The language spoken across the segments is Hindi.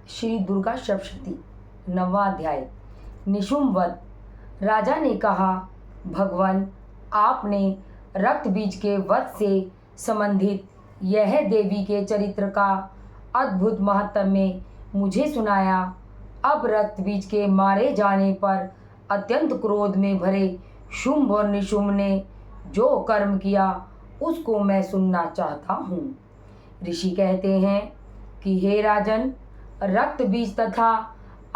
श्री दुर्गा सप्तशती नवा अध्याय। निशुम्भ वध। राजा ने कहा, भगवान, आपने रक्त बीज के वध से संबंधित यह देवी के चरित्र का अद्भुत महात्म्य मुझे सुनाया। अब रक्त बीज के मारे जाने पर अत्यंत क्रोध में भरे शुंभ और निशुम्भ ने जो कर्म किया उसको मैं सुनना चाहता हूँ। ऋषि कहते हैं कि हे राजन, रक्त बीज तथा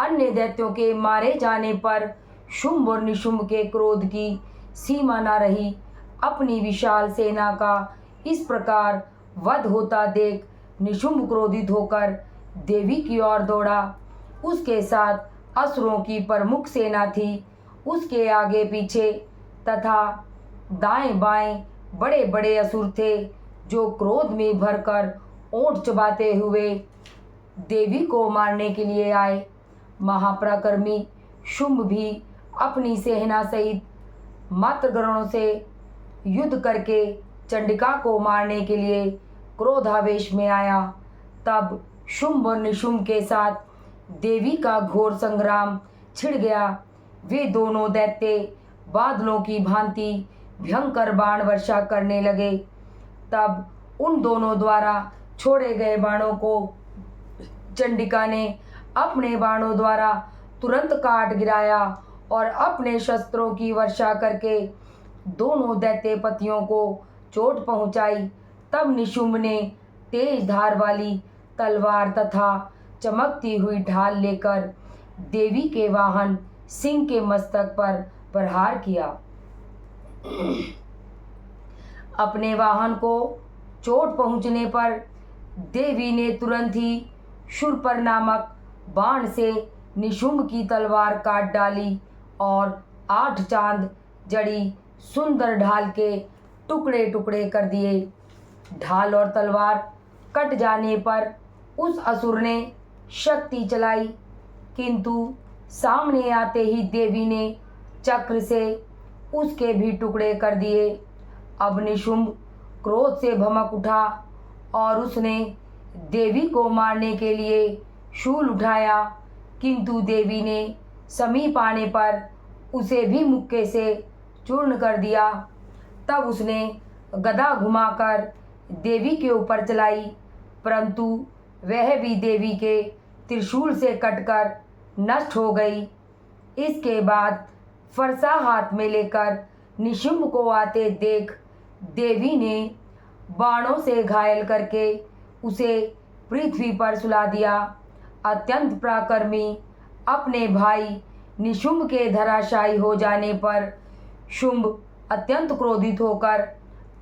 अन्य दैत्यों के मारे जाने पर शुंभ और निशुम्भ के क्रोध की सीमा न रही। अपनी विशाल सेना का इस प्रकार वध होता देख निशुम्भ क्रोधित होकर देवी की ओर दौड़ा। उसके साथ असुरों की प्रमुख सेना थी। उसके आगे पीछे तथा दाएं बाएं बड़े बड़े असुर थे जो क्रोध में भरकर ओंठ चबाते हुए देवी को मारने के लिए आए। महापराक्रमी शुंभ भी अपनी सेना सहित मातृगणों से युद्ध करके चंडिका को मारने के लिए क्रोधावेश में आया। तब शुंभ और निशुम्भ के साथ देवी का घोर संग्राम छिड़ गया। वे दोनों दैत्य बादलों की भांति भयंकर बाण वर्षा करने लगे। तब उन दोनों द्वारा छोड़े गए बाणों को चंडिका ने अपने बाणों द्वारा तुरंत काट गिराया और अपने शस्त्रों की वर्षा करके दोनों दैत्यपतियों को चोट पहुंचाई। तब निशुम्भ ने तेज धार वाली तलवार तथा चमकती हुई ढाल लेकर देवी के वाहन सिंह के मस्तक पर प्रहार किया। अपने वाहन को चोट पहुंचने पर देवी ने तुरंत ही शूर्पर नामक बाण से निशुम्भ की तलवार काट डाली और 8 चांद जड़ी सुंदर ढाल के टुकड़े टुकड़े कर दिए। ढाल और तलवार कट जाने पर उस असुर ने शक्ति चलाई, किंतु सामने आते ही देवी ने चक्र से उसके भी टुकड़े कर दिए। अब निशुम्भ क्रोध से भमक उठा और उसने देवी को मारने के लिए शूल उठाया, किंतु देवी ने समीप आने पर उसे भी मुक्के से चूर्ण कर दिया। तब उसने गदा घुमाकर देवी के ऊपर चलाई, परंतु वह भी देवी के त्रिशूल से कटकर नष्ट हो गई। इसके बाद फरसा हाथ में लेकर निशुम्भ को आते देख देवी ने बाणों से घायल करके उसे पृथ्वी पर सुला दिया। अत्यंत पराक्रमी अपने भाई निशुम्भ के धराशायी हो जाने पर शुंभ अत्यंत क्रोधित होकर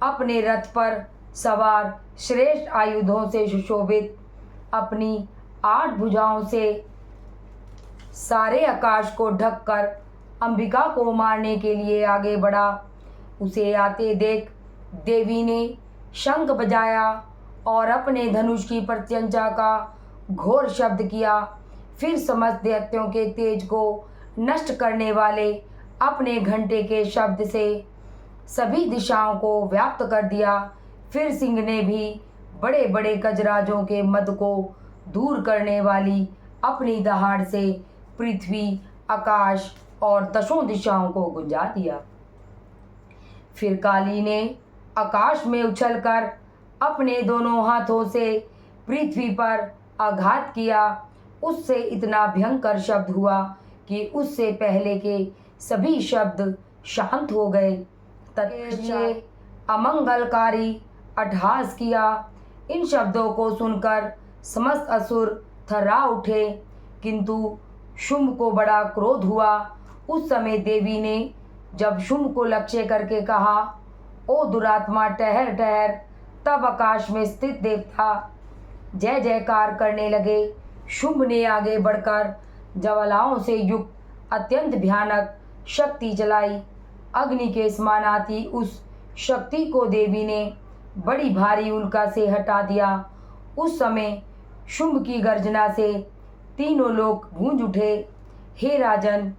अपने रथ पर सवार श्रेष्ठ आयुधों से सुशोभित अपनी 8 भुजाओं से सारे आकाश को ढककर अंबिका को मारने के लिए आगे बढ़ा। उसे आते देख देवी ने शंख बजाया और अपने धनुष की प्रत्यंचा का घोर शब्द किया। फिर समस्त दैत्यों के तेज को नष्ट करने वाले अपने घंटे के शब्द से सभी दिशाओं को व्याप्त कर दिया। फिर सिंह ने भी बड़े बड़े गजराजों के मद को दूर करने वाली अपनी दहाड़ से पृथ्वी, आकाश और 10 दिशाओं को गुंजा दिया। फिर काली ने आकाश में उछलकर अपने दोनों हाथों से पृथ्वी पर आघात किया। उससे इतना भयंकर शब्द हुआ कि उससे पहले के सभी शब्द शांत हो गए। तत्पश्चात अमंगलकारी अट्टहास किया। इन शब्दों को सुनकर समस्त असुर थर्रा उठे, किंतु शुंभ को बड़ा क्रोध हुआ। उस समय देवी ने जब शुंभ को लक्ष्य करके कहा, ओ दुरात्मा, ठहर ठहर। तब आकाश में स्थित देवता जय जयकार करने लगे। शुंभ ने आगे बढ़कर ज्वालाओं से युक्त अत्यंत भयानक शक्ति चलाई। अग्नि के समान आती उस शक्ति को देवी ने बड़ी भारी उल्का से हटा दिया। उस समय शुंभ की गर्जना से तीनों लोग गूंज उठे। हे राजन,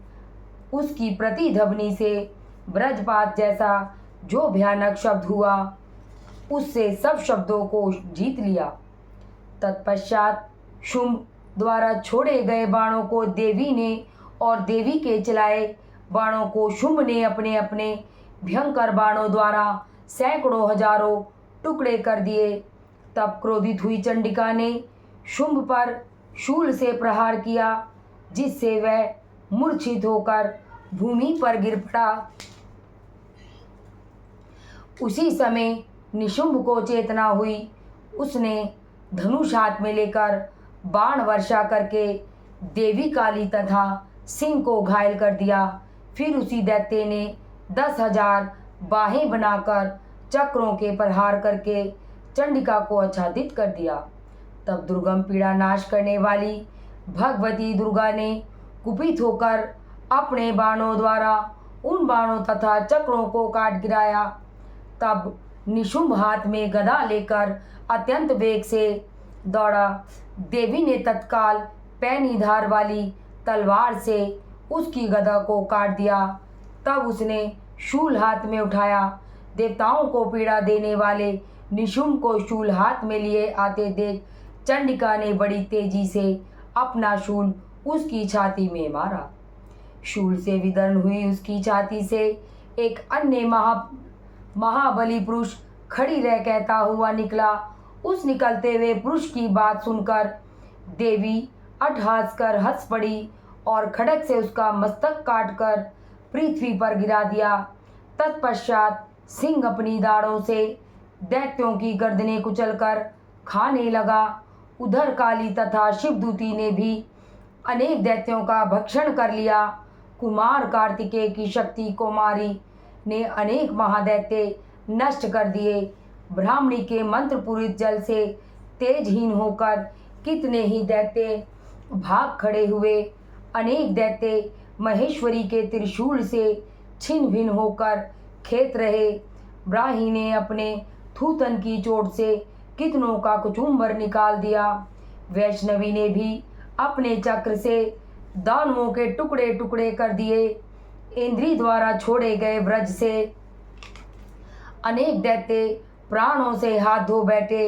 उसकी प्रतिध्वनि से वज्रपात जैसा जो भयानक शब्द हुआ, उससे सब शब्दों को जीत लिया। तत्पश्चात शुंभ द्वारा छोड़े गए बाणों को देवी ने और देवी के चलाए बाणों को शुंभ ने अपने अपने भयंकर बाणों द्वारा सैकड़ों हजारों टुकड़े कर दिए। तब क्रोधित हुई चंडिका ने शुंभ पर शूल से प्रहार किया, जिससे वह मूर्छित होकर भूमि पर गिर पड़ा। उसी समय निशुंभ को चेतना हुई। उसने धनुष हाथ में लेकर बाण वर्षा करके देवी काली तथा सिंह को घायल कर दिया। फिर उसी दैत्य ने 10,000 बाहें बनाकर चक्रों के प्रहार करके चंडिका को आच्छादित कर दिया। तब दुर्गम पीड़ा नाश करने वाली भगवती दुर्गा ने कुपित होकर अपने बाणों द्वारा उन बाणों तथा चक्रों को काट गिराया। तब निशुंभ हाथ में गदा लेकर अत्यंत वेग से दौड़ा। देवी ने तत्काल पैनी धार वाली तलवार से उसकी गदा को काट दिया। तब उसने शूल हाथ में उठाया। देवताओं को पीड़ा देने वाले निशुंभ को शूल हाथ में लिए आते देख चंडिका ने बड़ी तेजी से अपना शूल उसकी छाती में मारा। शूल से विदर्ण हुई उसकी छाती से एक अन्य महाबली पुरुष खड़ी रह कहता हुआ निकला। उस निकलते हुए पुरुष की बात सुनकर देवी अट्टहास कर हंस पड़ी और खड्ग से उसका मस्तक काटकर पृथ्वी पर गिरा दिया। तत्पश्चात सिंह अपनी दाढ़ों से दैत्यों की गर्दनें कुचलकर खाने लगा। उधर काली तथा शिवदूती ने भी अनेक दैत्यों का भक्षण कर लिया। कुमार कार्तिकेय की शक्ति कुमारी ने अनेक महादैत्य नष्ट कर दिए। ब्राह्मणी के मंत्रपूरित जल से तेजहीन होकर कितने ही दैत्य भाग खड़े हुए। अनेक दैत्य महेश्वरी के त्रिशूल से छिन्न भिन्न होकर खेत रहे। ब्राही ने अपने थूथन की चोट से कितनों का कुचुम्बर निकाल दिया। वैष्णवी ने भी अपने चक्र से दानवों के टुकड़े टुकड़े कर दिए। इंद्री द्वारा छोड़े गए व्रज से अनेक दैत्य प्राणों से हाथ धो बैठे।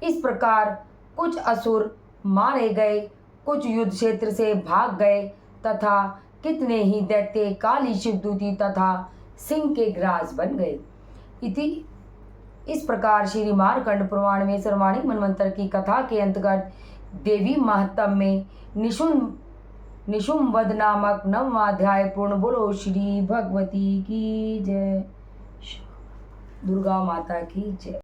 इस प्रकार कुछ असुर मारे गए, कुछ युद्ध क्षेत्र से भाग गए तथा कितने ही दैत्य काली शिवदूती तथा सिंह के ग्रास बन गए। इस प्रकार श्री मार्कंड पुराण में सर्वाणिक मनवंतर की कथा के अंतर्गत देवी महात्म्य में निशुंभ वध नामक 9वां अध्याय पूर्ण। बोलो श्री भगवती की जय, दुर्गा माता की जय।